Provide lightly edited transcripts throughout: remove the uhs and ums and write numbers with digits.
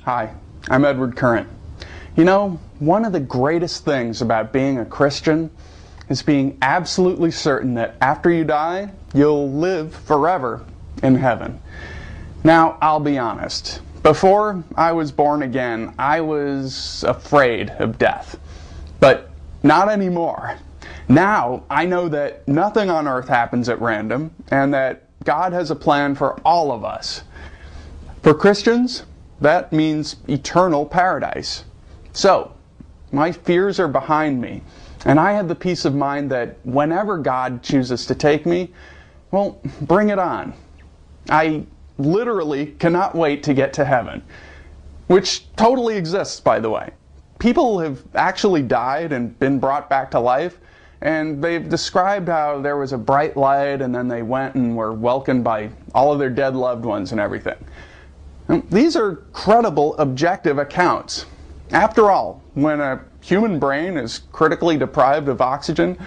Hi, I'm Edward Current. You know, one of the greatest things about being a Christian is being absolutely certain that after you die, you'll live forever in heaven. Now, I'll be honest. Before I was born again, I was afraid of death. But not anymore. Now, I know that nothing on earth happens at random, and that God has a plan for all of us. For Christians, that means eternal paradise. So, my fears are behind me, and I have the peace of mind that whenever God chooses to take me, well, bring it on. I literally cannot wait to get to heaven, which totally exists, by the way. People have actually died and been brought back to life, and they've described how there was a bright light and then they went and were welcomed by all of their dead loved ones and everything. These are credible, objective accounts. After all, when a human brain is critically deprived of oxygen,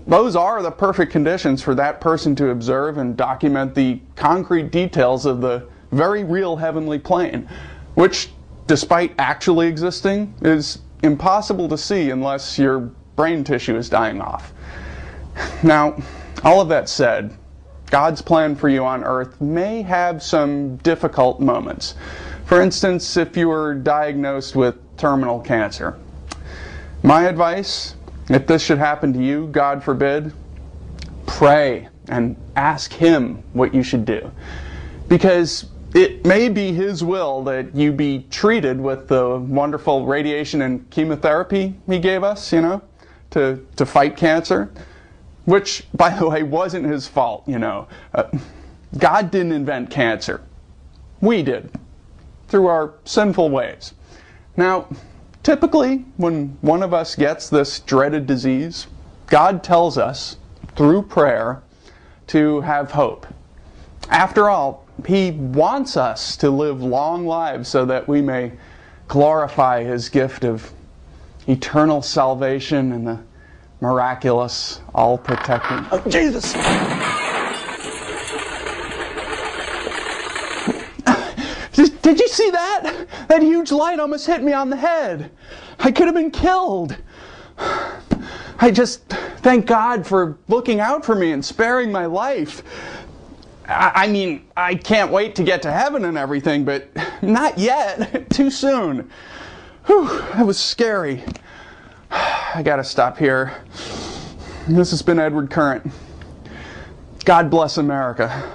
those are the perfect conditions for that person to observe and document the concrete details of the very real heavenly plane, which, despite actually existing, is impossible to see unless your brain tissue is dying off. Now, all of that said, God's plan for you on earth may have some difficult moments. For instance, if you were diagnosed with terminal cancer. My advice, if this should happen to you, God forbid, pray and ask Him what you should do. Because it may be His will that you be treated with the wonderful radiation and chemotherapy He gave us, to fight cancer. Which, by the way, wasn't His fault, God didn't invent cancer. We did, through our sinful ways. Now, typically, when one of us gets this dreaded disease, God tells us, through prayer, to have hope. After all, He wants us to live long lives so that we may glorify His gift of eternal salvation and the miraculous, all-protecting... Oh, Jesus! Did you see that? That huge light almost hit me on the head. I could have been killed. I just thank God for looking out for me and sparing my life. I mean, I can't wait to get to heaven and everything, but not yet. Too soon. Whew, that was scary. I gotta stop here. This has been Edward Current. God bless America.